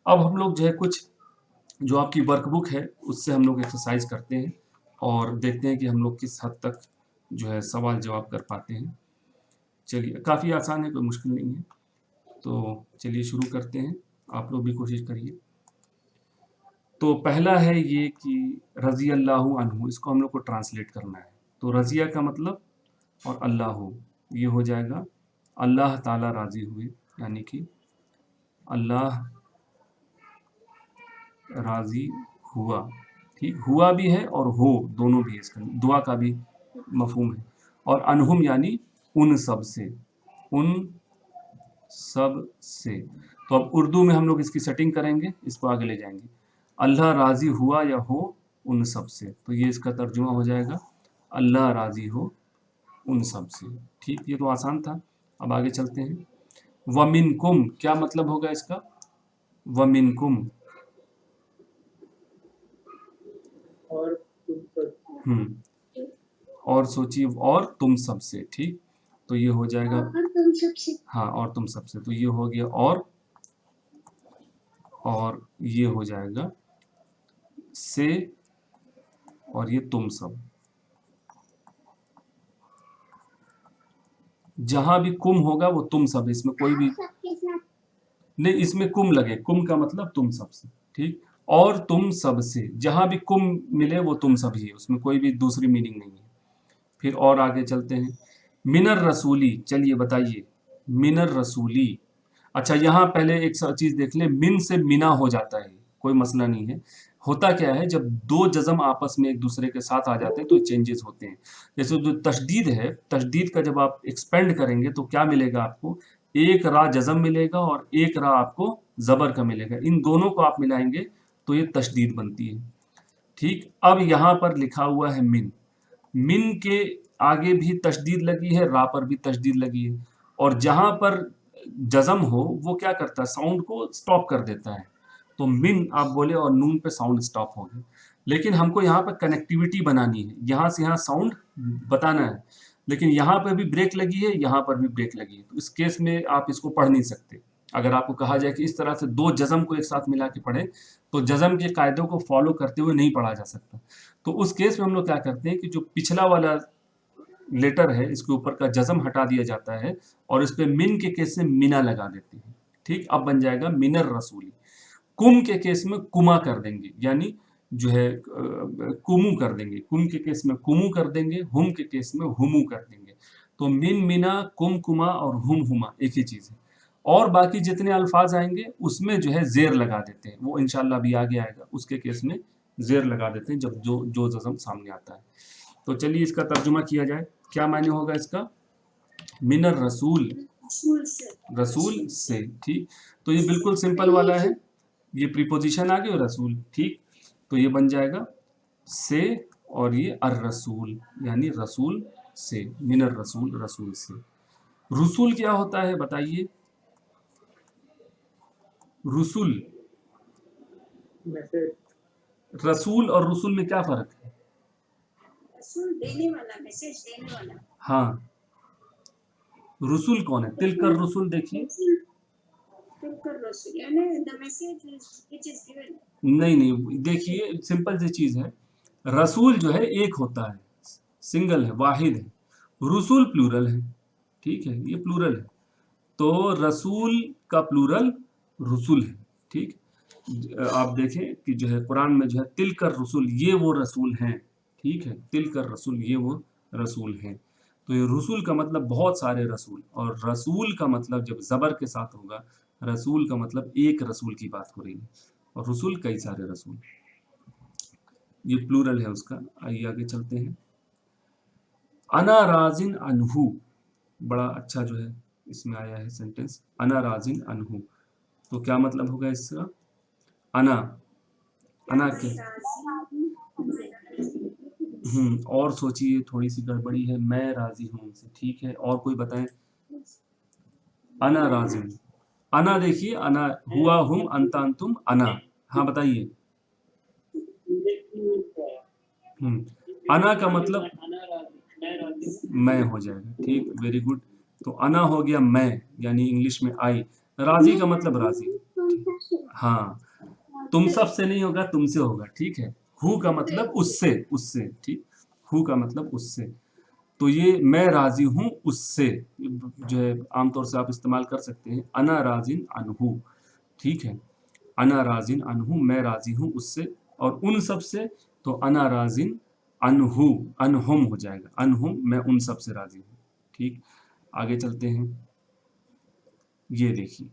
अब हम लोग जो है कुछ जो आपकी वर्क बुक है उससे हम लोग एक्सरसाइज करते हैं और देखते हैं कि हम लोग किस हद तक जो है सवाल जवाब कर पाते हैं। चलिए, काफ़ी आसान है, कोई मुश्किल नहीं है। तो चलिए शुरू करते हैं, आप लोग भी कोशिश करिए। तो पहला है ये कि रज़ी अल्लाहु अन्हु, इसको हम लोग को ट्रांसलेट करना है। तो रज़िया का मतलब और अल्लाहु, ये हो जाएगा अल्लाह ताला राज़ी हुए, यानी कि अल्लाह राज़ी हुआ। ठीक, हुआ भी है और हो दोनों भी है, इसका दुआ का भी मफहूम है। और अनहुम यानी उन सब से, उन सब से। तो अब उर्दू में हम लोग इसकी सेटिंग करेंगे, इसको आगे ले जाएंगे। अल्लाह राज़ी हुआ या हो उन सब से, तो ये इसका तर्जुमा हो जाएगा अल्लाह राज़ी हो उन सब से। ठीक, ये तो आसान था। अब आगे चलते हैं। वमिनकुम, क्या मतलब होगा इसका? वमिनकुम, और सोचिए, और तुम सबसे। ठीक, तो ये हो जाएगा और तुम सबसे। हाँ, और तुम सबसे, तो ये हो गया और ये हो जाएगा से, और ये तुम सब। जहां भी कुम होगा वो तुम सब, इसमें कोई भी नहीं, इसमें कुम लगे, कुम का मतलब तुम सब से। ठीक, और तुम सब से, जहां भी कुम मिले वो तुम सब ही है, उसमें कोई भी दूसरी मीनिंग नहीं है। फिर और आगे चलते हैं। मिनर रसूली, चलिए बताइए मिनर रसूली। अच्छा, यहाँ पहले एक चीज देख ले, मिन से मिना हो जाता है, कोई मसला नहीं है। होता क्या है, जब दो जज़म आपस में एक दूसरे के साथ आ जाते हैं तो चेंजेस होते हैं। जैसे जो तशदीद है, तशदीद का जब आप एक्सपेंड करेंगे तो क्या मिलेगा आपको? एक रा जज़म मिलेगा और एक रा आपको ज़बर का मिलेगा, इन दोनों को आप मिलाएंगे तो ये तशदीद बनती है। ठीक, अब यहाँ पर लिखा हुआ है मिन, मिन के आगे भी तशदीद लगी है, रा पर भी तशदीद लगी है, और जहां पर जज़म हो वो क्या करता है, साउंड को स्टॉप कर देता है। तो मिन आप बोले और नून पे साउंड स्टॉप हो गया, लेकिन हमको यहाँ पर कनेक्टिविटी बनानी है, यहाँ से यहाँ साउंड बताना है, लेकिन यहाँ पर भी ब्रेक लगी है, यहाँ पर भी ब्रेक लगी है, तो इस केस में आप इसको पढ़ नहीं सकते। अगर आपको कहा जाए कि इस तरह से दो जज़म को एक साथ मिला के पढ़े, तो जज़म के कायदों को फॉलो करते हुए नहीं पढ़ा जा सकता। तो उस केस में हम लोग क्या करते हैं कि जो पिछला वाला लेटर है इसके ऊपर का जज़म हटा दिया जाता है और इस पे मिन के केस से मिना लगा देते हैं। ठीक, अब बन जाएगा मिनर रसूली। कुम के केस में कुमा कर देंगे, यानी जो है कुमू कर देंगे, कुम के केस में कुमू कर देंगे, हुम के केस में हुमू कर देंगे। तो मिन मिना, कुम कुमा और हुम हुमा एक ही चीज़ है। और बाकी जितने अल्फाज आएंगे उसमें जो है जेर लगा देते हैं, वो इंशाल्लाह अभी आगे आएगा, उसके केस में जेर लगा देते हैं जब जो जज़म सामने आता है। तो चलिए इसका तर्जुमा किया जाए, क्या मायने होगा इसका? मिनर रसूल, रसूल से। ठीक, तो ये बिल्कुल सिंपल वाला है, ये प्रीपोजिशन आ गया रसूल। ठीक, तो ये बन जाएगा से, और ये अर रसूल यानी रसूल से, मिनर रसूल, रसूल से। रसूल क्या होता है बताइए? रसूल, रसूल और रसूल में क्या फर्क है? रसूल देने वाला, मैसेज देने वाला। हाँ, रसूल कौन है? तिलकर रसूल, देखिए। तिलकर रसूल यानी the message which is given. नहीं, देखिए सिंपल सी चीज है, रसूल जो है एक होता है, सिंगल है, वाहिद है, रसूल प्लूरल है। ठीक है, ये प्लूरल है, तो रसूल का प्लूरल रसूल है। ठीक, आप देखें कि जो है कुरान में जो है तिलकर रसूल, ये वो रसूल हैं। ठीक है, तिलकर रसूल, ये वो रसूल हैं। तो ये रसूल का मतलब बहुत सारे रसूल, और रसूल का मतलब जब ज़बर के साथ होगा, रसूल का मतलब एक रसूल की बात हो रही है, और रसूल कई सारे रसूल, ये प्लूरल है उसका। आइए आगे चलते हैं। अना राजिन अनहु, बड़ा अच्छा जो है इसमें आया है सेंटेंस, अना राजिन अनहु। तो क्या मतलब होगा इसका? अना, अना के और सोचिए, थोड़ी सी गड़बड़ी है, मैं राजी हूं उनसे। ठीक है, और कोई बताएं? अना राजिन, अना देखिए, अना हुआ, हुम, अंता अंतुम, अना। हाँ बताइए। अना का मतलब मैं हो जाएगा। ठीक, वेरी गुड। तो अना हो गया मैं, यानी इंग्लिश में आई। राजी का मतलब राजी। हाँ, तुम सब से नहीं होगा, तुमसे होगा, ठीक है। हु का मतलब उससे, उससे, ठीक। हु का मतलब उससे। तो ये मैं राजी हूँ उससे जो है आमतौर से आप इस्तेमाल कर सकते हैं, अना राजिन अनहु, ठीक है। अना राजिन अनहु, मैं राजी हूँ उससे, और उन सब से तो अना राजिन अनहु, अनहुम हो जाएगा, अनहुम, मैं उन सब से राजी हूँ, ठीक। आगे चलते हैं, ये देखिए,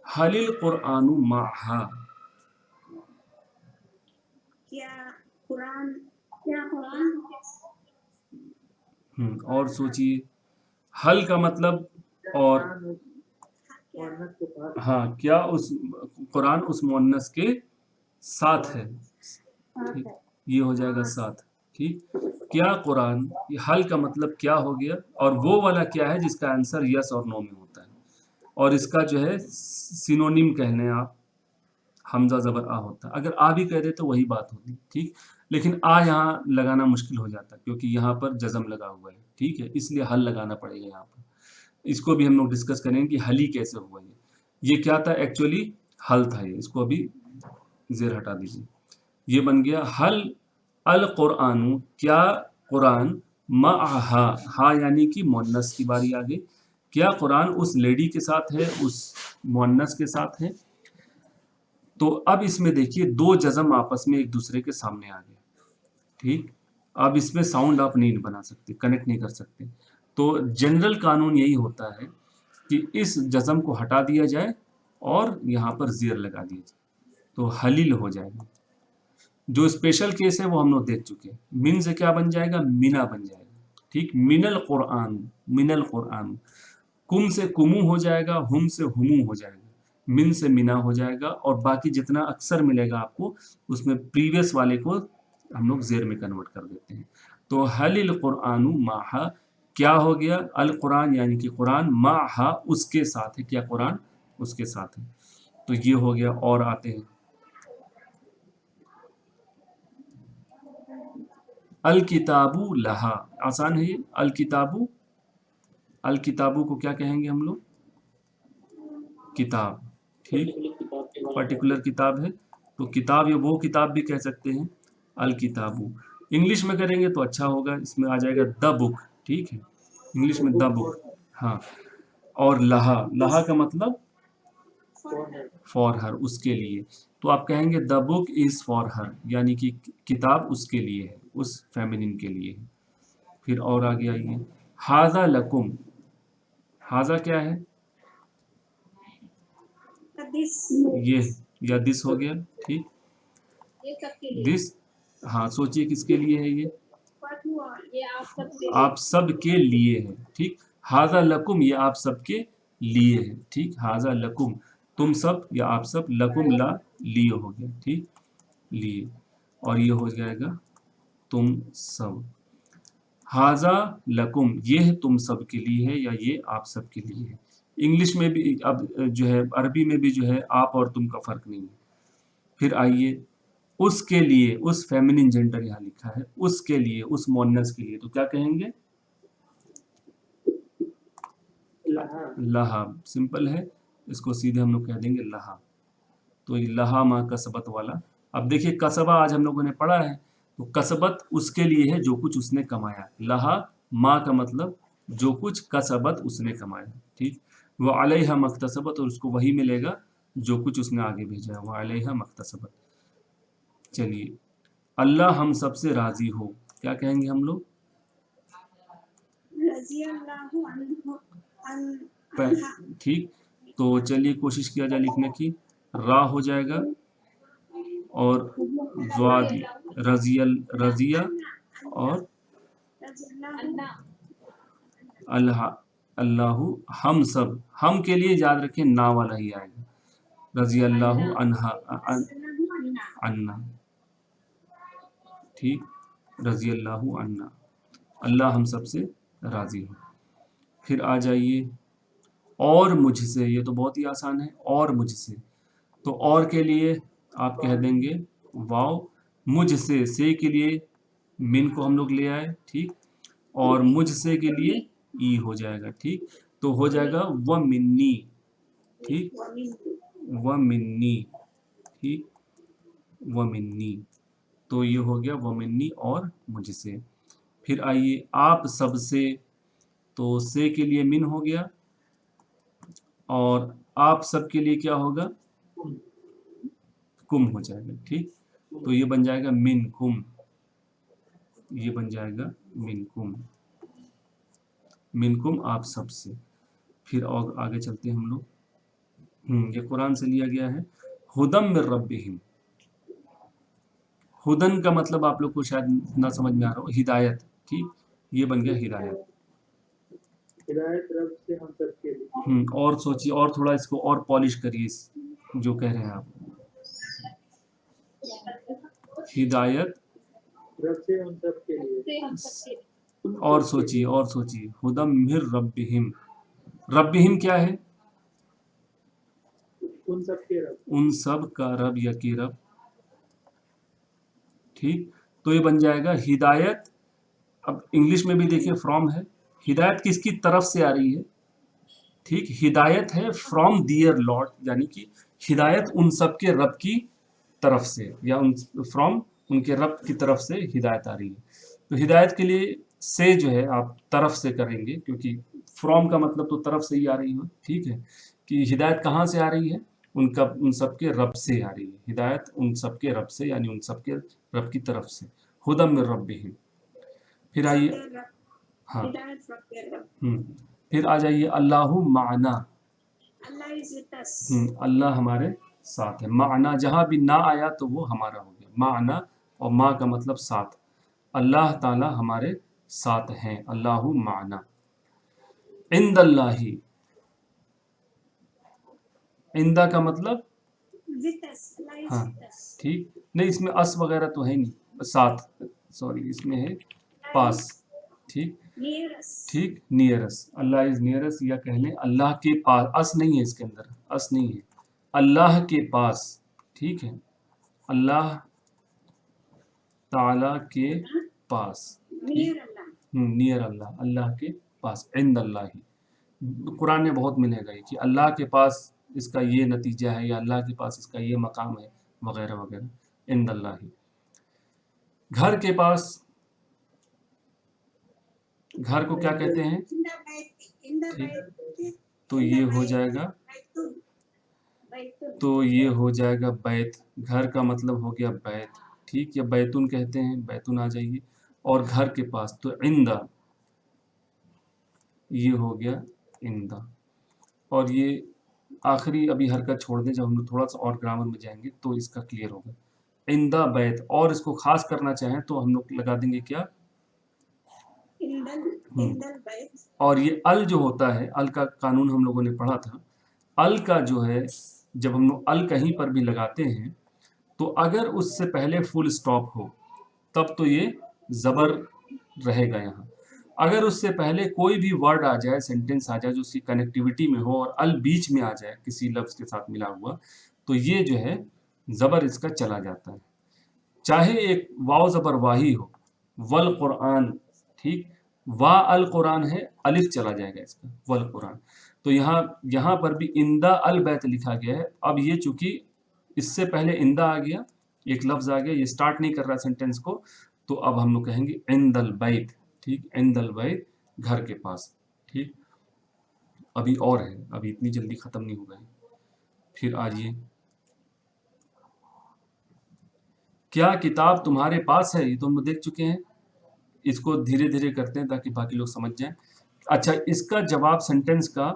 हलिल कुरआनु माहा, क्या कुरान, क्या कुरान और सोचिए, हल का मतलब और, क्या हाँ, क्या उस कुरान उस मुअन्नस के साथ है, ठीक, ये हो जाएगा साथ, ठीक। क्या कुरान, ये हल का मतलब क्या हो गया, और वो वाला क्या है जिसका आंसर यस और नो में होता है, और इसका जो है सिनोनिम कह लें आप, हमजा ज़बर आ होता। अगर आ भी कह दे तो वही बात होती, ठीक। लेकिन आ यहाँ लगाना मुश्किल हो जाता क्योंकि यहाँ पर जज़म लगा हुआ है, ठीक है, इसलिए हल लगाना पड़ेगा यहाँ पर। इसको भी हम लोग डिस्कस करेंगे कि हल ही कैसे हुआ ये क्या था, एक्चुअली हल था ये, इसको अभी ज़ेर हटा दीजिए। ये बन गया हल अल कुरानु, क्या कुरान, मअहा, हा यानी कि मुअन्नस की बारी आ गई, क्या कुरान उस लेडी के साथ है, उस मुअन्नस के साथ है। तो अब इसमें देखिए दो जज़म आपस में एक दूसरे के सामने आ गए, ठीक। अब इसमें साउंड आप नहीं बना सकते, कनेक्ट नहीं कर सकते। तो जनरल कानून यही होता है कि इस जज़म को हटा दिया जाए और यहाँ पर ज़ेर लगा दिया जाए, तो हलील हो जाएगा। जो स्पेशल केस है वो हम लोग देख चुके हैं, मिन से क्या बन जाएगा, मिना बन जाएगा, ठीक। मिनल कुरान, मिनल कुरान, कुम से कुमु हो जाएगा, हुम से हुमु हो जाएगा, मिन से मिना हो जाएगा, और बाकी जितना अक्सर मिलेगा आपको उसमें प्रीवियस वाले को हम लोग ज़ेर में कन्वर्ट कर देते हैं। तो हलिल कुरानु माहा, क्या हो गया, अल कुरान यानी कि कुरान, माहा उसके साथ है, क्या कुरान उसके साथ है। तो ये हो गया, और आते हैं अल किताबु लहा, आसान है ये, अल किताबु, अल किताबु को क्या कहेंगे हम लोग, किताब, ठीक, पर्टिकुलर किताब है, तो किताब या वो किताब भी कह सकते हैं, अल किताबु। इंग्लिश में करेंगे तो अच्छा होगा, इसमें आ जाएगा द बुक, ठीक है, इंग्लिश में द बुक, हाँ। और लहा, लहा का मतलब फॉर हर, उसके लिए, तो आप कहेंगे the book is for her, यानी कि किताब उसके लिए है, उस फेमिनिन के लिए है। फिर और आगे आइए, हाजा लकुम, हाजा क्या है, दिस, ये, या दिस हो गया, ठीक, ये सबके लिए, दिस, हाँ, सोचिए किसके लिए है ये, What you are, ये आप सबके लिए, आप सब के लिए है, ठीक। हाजा लकुम, ये आप सब के लिए है, ठीक, हाजा लकुम, तुम सब या आप सब, लकुम ला, लिए हो गया, ठीक, लिए, और ये हो जाएगा तुम सब। हाजा लकुम, ये है तुम सब के लिए है, या ये आप सब के लिए है। इंग्लिश में भी अब जो है, अरबी में भी जो है आप और तुम का फर्क नहीं है। फिर आइए, उसके लिए, उस फेमिनिन जेंडर यहाँ लिखा है, उसके लिए, उस मोनस के लिए, तो क्या कहेंगे, लहा, सिंपल है, इसको सीधे हम लोग कह देंगे लहा। तो ये लहा मा कसबत वाला, अब देखिए कसबा आज हम लोगों ने पढ़ा है, तो कसबत उसके लिए है जो कुछ उसने कमाया, लहा मा का मतलब जो कुछ कसबत उसने कमाया, ठीक। वो अलैहा मक्तसबत, और उसको वही मिलेगा जो कुछ उसने आगे भेजा है, वो अलैहा मक्तसबत। चलिए, अल्लाह हम सबसे राजी हो, क्या कहेंगे हम लोग, रज़ी अल्लाहु अन्हु, अन्हा, ठीक। तो चलिए कोशिश किया जाए लिखने की, रा हो जाएगा, और ज़्वादी, रजियल, रजिया, और अल्लाह, अल्लाहु, हम सब, हम के लिए याद रखें ना वाला ही आएगा, रजी अल्लाहु अन्हा, अन्ना, ठीक, रजी अल्लाहु अन्ना, अल्लाह हम सब से राजी हो। फिर आ जाइए, और मुझसे, ये तो बहुत ही आसान है, और मुझसे, तो और के लिए आप कह देंगे वाओ, मुझसे, से के लिए मिन को हम लोग ले आए, ठीक, और मुझसे के लिए ई हो जाएगा, ठीक, तो हो जाएगा व मिन्नी, ठीक, व मिन्नी, ठीक, व मिन्नी, तो ये हो गया व मिन्नी और मुझसे। फिर आइए आप सबसे, तो से के लिए मिन हो गया और आप सब के लिए क्या होगा, कुम हो जाएगा, ठीक, तो ये बन जाएगा मिन कुम, ये बन जाएगा मिन कुम आप सबसे। फिर और आगे चलते हैं हम लोग, ये कुरान से लिया गया है। हुदम मिर रब्बिहिम, हुदन का मतलब आप लोग को शायद ना समझ में आ रहा हो, हिदायत, ठीक, ये बन गया हिदायत। हिदायत रब से हम सब के लिए। और सोचिए, और थोड़ा इसको और पॉलिश करिए जो कह रहे हैं आप, हिदायत रब से हम सब के लिए। और सोचिए, और सोचिए, हुदम मिर रब्बिहिम, रब्बिहिम क्या है, उन सब के रब, उन सब का रब या के रब, ठीक, तो ये बन जाएगा हिदायत। अब इंग्लिश में भी देखिए फ्रॉम है, हिदायत किसकी तरफ से आ रही है, ठीक, हिदायत है फ्रॉम दियर लॉर्ड, यानी कि हिदायत उन सब के रब की तरफ से, या उन फ्रॉम उनके रब की तरफ से हिदायत आ रही है। तो हिदायत के लिए से जो है आप तरफ से करेंगे, क्योंकि फ्रॉम का मतलब तो तरफ से ही आ रही हो, ठीक है, कि हिदायत कहाँ से आ रही है, उन सब के रब से आ रही है, हिदायत उन सब के रब से, यानी उन सब के रब की तरफ से, हुदम मिर रब्बिहिम। फिर आइए, हाँ, हिदायत फ्रॉम देयर रब। फिर आ जाइए अल्लाहु माना, अल्लाह इज विद अस, अल्लाह हमारे साथ है। माना जहाँ भी ना आया तो वो हमारा हो गया, माना, और माँ का मतलब साथ, अल्लाह ताला हमारे साथ हैं, अल्लाहु माना। इंदल्लाही, इंदा का मतलब विद अस, अल्लाह इज हाँ, विद अस, ठीक, नहीं इसमें अस वगैरह तो है नहीं, साथ, सॉरी, इसमें है पास, ठीक, नियर अस, ठीक, नियरस, अल्लाह इज नियरस, या कह लें अल्लाह के पास, अस नहीं है इसके अंदर, अस नहीं है, अल्लाह के पास, ठीक है, अल्लाह ताला के पास, नियर अल्लाह, नियर अल्लाह, अल्लाह के पास, इंद अल्लाह ही, कुरान में बहुत मिलेगा ये कि अल्लाह के पास इसका ये नतीजा है, या अल्लाह के पास इसका ये मकाम है, वगैरह वगैरह, इंद अल्लाह ही। घर के पास, घर को क्या कहते हैं, इन द बैत, इन द ठीक, बैत, तो ये हो जाएगा, बैतुल, बैतुल, तो ये हो जाएगा बैत, घर का मतलब हो गया बैत, ठीक, या बैतुन कहते हैं, बैतुन आ जाइए। और घर के पास तो इंदा, ये हो गया इंदा। और ये आखिरी अभी हरकत छोड़ दें, जब हम लोग थोड़ा सा और ग्रामर में जाएंगे तो इसका क्लियर होगा, इंदा बैत। और इसको खास करना चाहें तो हम लोग लगा देंगे क्या, इंदल बैत, और ये अल जो होता है, अल का कानून हम लोगों ने पढ़ा था, अल का जो है, जब हम लोग अल कहीं पर भी लगाते हैं तो अगर उससे पहले फुल स्टॉप हो तब तो ये ज़बर रहेगा यहाँ। अगर उससे पहले कोई भी वर्ड आ जाए, सेंटेंस आ जाए जो उसकी कनेक्टिविटी में हो और अल बीच में आ जाए किसी लफ्ज़ के साथ मिला हुआ, तो ये जो है ज़बर इसका चला जाता है। चाहे एक वाव ज़बर वाही हो, वल कुरान, ठीक, वा अल कुरान है, अलिफ चला जाएगा इसका, वल कुरान। तो यहाँ पर भी इंदा अल बैत लिखा गया है। अब ये चूंकि इससे पहले इंदा आ गया, एक लफ्ज़ आ गया, ये स्टार्ट नहीं कर रहा सेंटेंस को, तो अब हम लोग कहेंगे इंदल बैत, ठीक, इंदल बैत, घर के पास, ठीक। अभी और है, अभी इतनी जल्दी ख़त्म नहीं होगा। फिर आइए, क्या किताब तुम्हारे पास है, ये तो हम देख चुके हैं, इसको धीरे धीरे करते हैं ताकि बाकी लोग समझ जाएं। अच्छा, इसका जवाब सेंटेंस का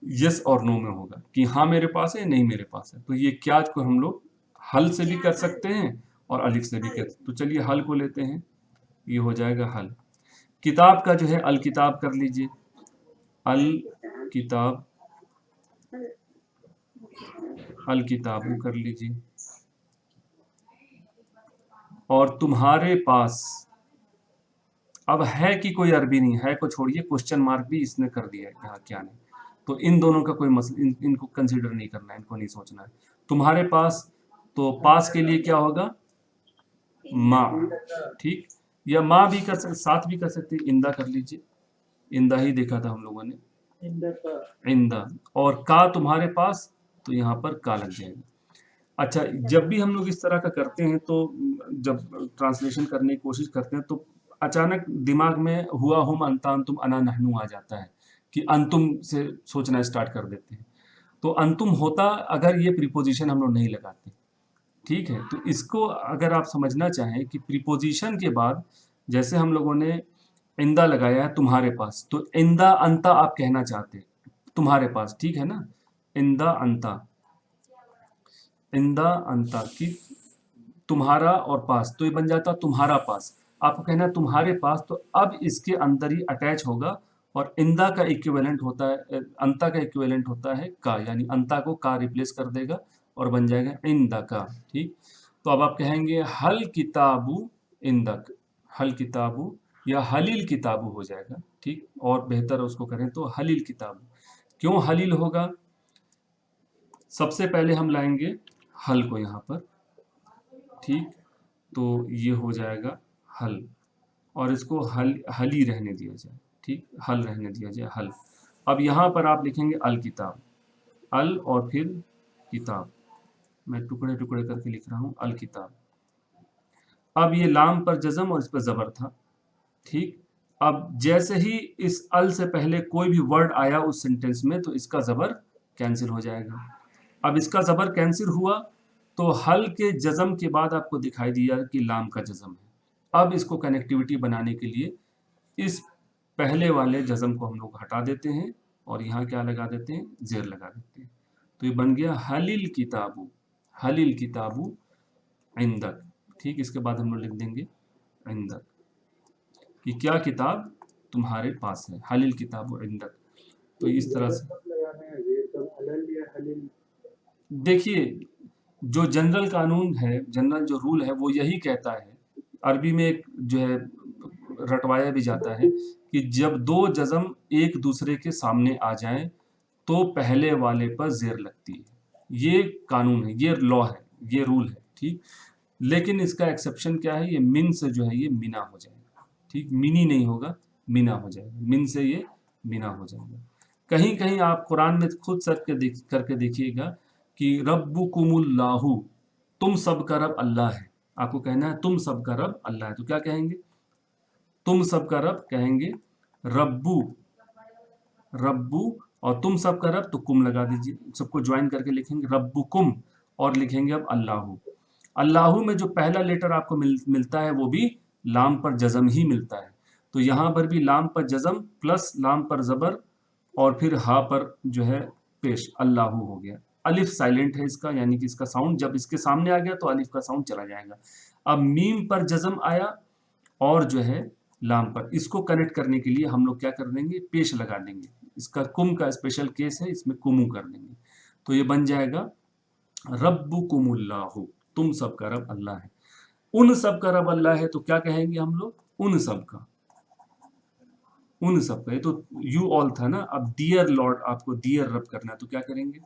यस और नो में होगा कि हाँ मेरे पास है, नहीं मेरे पास है। तो ये क्या को हम लोग हल से भी कर सकते हैं और अलिफ से भी कर सकते हैं। तो चलिए हल को लेते हैं, ये हो जाएगा हल। किताब का जो है अल किताब कर लीजिए, अल किताब, अल किताबू कर लीजिए। और तुम्हारे पास, अब है कि कोई अरबी नहीं है, को छोड़िए, क्वेश्चन मार्क भी इसने कर दिया है, यहाँ क्या नहीं। तो इन दोनों का कोई मसला, इनको कंसीडर नहीं करना है, इनको नहीं सोचना है। तुम्हारे पास, तो पास के लिए क्या होगा, माँ, ठीक, या माँ भी कर सकते, साथ भी कर सकते, इंदा कर लीजिए, इंदा ही देखा था हम लोगों ने, इंदा। और का तुम्हारे पास, تو यहाँ पर का लग जाएगा। अच्छा, जब भी हम लोग इस तरह का करते हैं तो जब ट्रांसलेशन करने की कोशिश करते हैं तो अचानक दिमाग में हुआ हुम अंता अंतुम अना नहनु आ जाता है कि अंतुम से सोचना स्टार्ट कर देते हैं। तो अंतुम होता अगर ये प्रीपोजिशन हम लोग नहीं लगाते, ठीक है। तो इसको अगर आप समझना चाहें कि प्रीपोजिशन के बाद जैसे हम लोगों ने इंदा लगाया है तुम्हारे पास, तो इंदा अंता आप कहना चाहते हैं तुम्हारे पास, ठीक है ना। इंदा अंता, इंदा अंता कि तुम्हारा और पास, तो ये बन जाता तुम्हारा पास। आपको कहना है तुम्हारे पास, तो अब इसके अंदर ही अटैच होगा और इंदा का इक्विवेलेंट होता है, अंता का इक्विवेलेंट होता है का, यानी अंता को का रिप्लेस कर देगा और बन जाएगा इंदा का, ठीक। तो अब आप कहेंगे हल किताबु इंदक, हल किताबु या हलील किताबु हो जाएगा, ठीक। और बेहतर उसको करें तो हलील किताबु। क्यों हलील होगा? सबसे पहले हम लाएंगे हल को यहाँ पर, ठीक। तो ये हो जाएगा हल और इसको हली रहने दिया जाए, ठीक, हल रहने दिया जाए, हल। अब यहाँ पर आप लिखेंगे अल किताब, अल और फिर किताब, मैं टुकड़े टुकड़े करके लिख रहा हूँ, अल किताब। अब ये लाम पर जज़म और इस पर ज़बर था, ठीक। अब जैसे ही इस अल से पहले कोई भी वर्ड आया उस सेंटेंस में तो इसका ज़बर कैंसिल हो जाएगा। अब इसका ज़बर कैंसिल हुआ तो हल के जज़म के बाद आपको दिखाई दिया कि लाम का जज़म है। अब इसको कनेक्टिविटी बनाने के लिए इस पहले वाले जज़म को हम लोग हटा देते हैं और यहाँ क्या लगा देते हैं, ज़ेर लगा देते हैं। तो ये बन गया हलील किताबु, हलील किताबु इंदक, ठीक। इसके बाद हम लोग लिख देंगे इंदक कि क्या किताब तुम्हारे पास है, हलील किताबु इंदक। तो इस तरह से देखिए, जो जनरल कानून है, जनरल जो रूल है वो यही कहता है, अरबी में एक जो है रटवाया भी जाता है कि जब दो जज़म एक दूसरे के सामने आ जाएं तो पहले वाले पर ज़ेर लगती है। ये कानून है, ये लॉ है, ये रूल है, ठीक। लेकिन इसका एक्सेप्शन क्या है, ये मिन से जो है ये मिना हो जाएगा, ठीक। मिनी नहीं होगा, मिना हो जाएगा, मिन से ये मिना हो जाएगा। कहीं कहीं आप कुरान में खुद सर्च करके देखिएगा कि रब्बुकुमुल्लाहु, तुम सब का रब अल्लाह है। आपको कहना है तुम सब का रब अल्लाह है, तो क्या कहेंगे, तुम सब का रब कहेंगे रब्बु, रब्बु, और तुम सब का रब तो कुम लगा दीजिए, सबको ज्वाइन करके लिखेंगे रब्बुकुम और लिखेंगे अब अल्लाहु। अल्लाहु में जो पहला लेटर आपको मिलता है वो भी लाम पर जज़म ही मिलता है, तो यहाँ पर भी लाम पर जज़म प्लस लाम पर ज़बर और फिर हा पर जो है पेश, अल्लाहु हो गया। अलिफ साइलेंट है इसका, यानी कि इसका साउंड जब इसके सामने आ गया तो अलिफ का साउंड चला जाएगा। अब मीम पर जज़म आया और जो है लाम पर, इसको कनेक्ट करने के लिए हम लोग क्या कर देंगे, पेश लगा देंगे। इसका कुम का स्पेशल केस है, इसमें कुमु कर देंगे, तो ये बन जाएगा रब्बुकुमुल्लाहु, तुम सब का रब अल्लाह है। उन सब का रब अल्लाह है तो क्या कहेंगे हम लोग, उन सब का, उन सब का। ये तो यू ऑल था ना, अब डियर लॉर्ड आपको डियर रब करना है तो क्या करेंगे,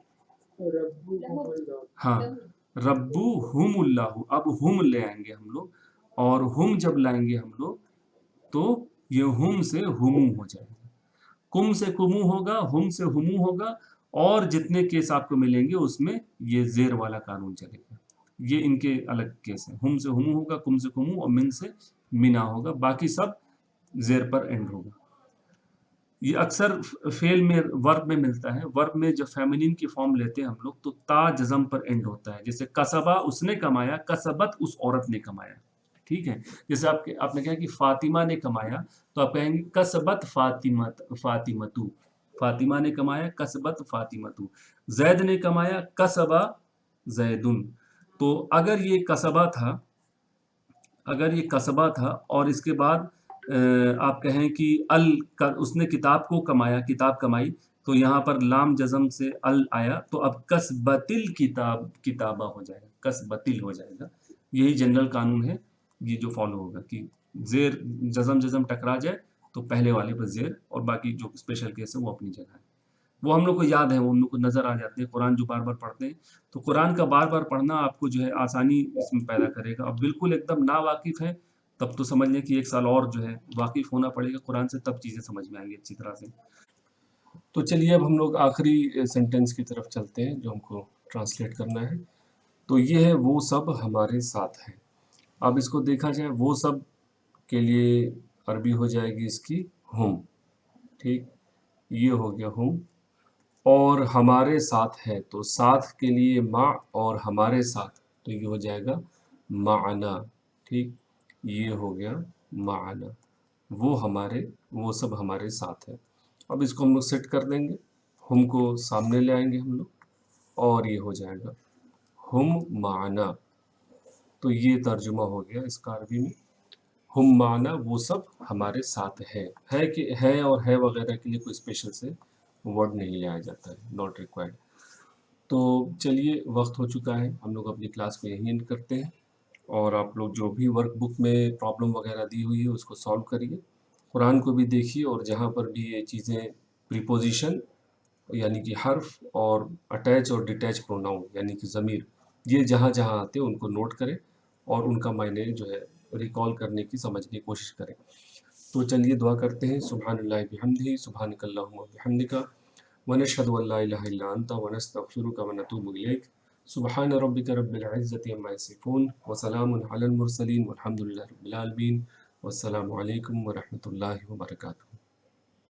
हाँ, रब्बु हुमुल्लाहु। अब हुम ले आएंगे हम लोग, और हुम जब लाएंगे हम लोग तो ये हुम से हुमू हो जाएगा, कुम से कुमू होगा, हुम से हुमू होगा, और जितने केस आपको मिलेंगे उसमें ये ज़ेर वाला कानून चलेगा। ये इनके अलग केस है, हुम से हुमू होगा, कुम से कुमू और मिन से मिना होगा, बाकी सब ज़ेर पर एंड होगा। ये अक्सर फेल में वर्ब में मिलता है, वर्ब में जब फेमिनिन की फॉर्म लेते हैं हम लोग तो ता जज़म पर एंड होता है। जैसे कसबा उसने कमाया, कसबत उस औरत ने कमाया, ठीक है। जैसे आपने कहा कि फातिमा ने कमाया तो आप कहेंगे कसबत फातिमतु, फातिमा ने कमाया, कसबत फातिमतु। जैद ने कमाया, कसबा जैदुन। तो अगर ये कसबा था, अगर ये कसबा था और इसके बाद आप कहें कि उसने किताब को कमाया, किताब कमाई, तो यहाँ पर लाम जज़म से अल आया तो अब कसबतिल किताबा हो जाएगा, कसबतिल हो जाएगा। यही जनरल कानून है, ये जो फॉलो होगा कि ज़ेर जज़म टकरा जाए तो पहले वाले पर ज़ेर, और बाकी जो स्पेशल केस है वो अपनी जगह है। वो हम लोग को याद है, वो हम लोग को नज़र आ जाते हैं, कुरान जो बार बार पढ़ते हैं, तो कुरान का बार बार पढ़ना आपको जो है आसानी इसमें पैदा करेगा। अब बिल्कुल एकदम ना वाकिफ़ है तब तो समझ लें कि 1 साल और जो है वाकिफ़ होना पड़ेगा कुरान से, तब चीज़ें समझ में आएंगी अच्छी तरह से। तो चलिए अब हम लोग आखिरी सेंटेंस की तरफ चलते हैं जो हमको ٹرانسلیٹ کرنا ہے. تو یہ ہے وہ سب ہمارے ساتھ ہے. اب اس کو دیکھا جائے وہ سب کے لیے عربی ہو جائے گی اس کی ہم. ٹھیک، یہ ہو گیا ہم. اور ہمارے ساتھ ہے تو ساتھ کے لیے مع، اور ہمارے ساتھ تو یہ ہو جائے گا معنا. ٹھیک، یہ ہو گیا معنا. وہ سب ہمارے ساتھ ہے. اب اس کو ہم لوگ سیٹ کر دیں گے، ہم کو سامنے لے آئیں گے ہم لوگ، اور یہ ہو جائے گا ہم معنا. تو یہ ترجمہ ہو گیا اس کا عربی میں. ہم معنا، وہ سب ہمارے ساتھ ہے کہ ہے اور ہے وغیرہ کے لیے کوئی اسپیشل سے ورڈ نہیں لایا جاتا ہے، ناٹ ریکوائرڈ. تو چلیے وقت ہو چکا ہے، ہم لوگ اپنی کلاس کو یہیں اینڈ کرتے ہیں. اور آپ لوگ جو بھی ورک بک میں پرابلم وغیرہ دی ہوئی ہے اس کو سالو کریے، قرآن کو بھی دیکھیے، اور جہاں پر بھی یہ چیزیں پریپوزیشن یعنی کہ حرف اور اٹیچ اور ڈیٹیچ پروناؤن یعنی کہ ضمیر، یہ جہاں جہاں آتے ہیں ان کو نوٹ کریں اور ان کا معنی جو ہے ریکال کرنے کی سمجھنے کی کوشش کریں. تو چلیے دعا کرتے ہیں. سبحان اللہ بحمدہ، سبحانک اللہم وبحمدک، ونشہد ان لا الہ الا انت ونستغفرک ونتوب الیک. سبحان ربک رب العزۃ عما یصفون وسلام علی المرسلین والحمد للہ رب العالمین. والسلام علیکم ورحمۃ اللہ وبرکاتہ.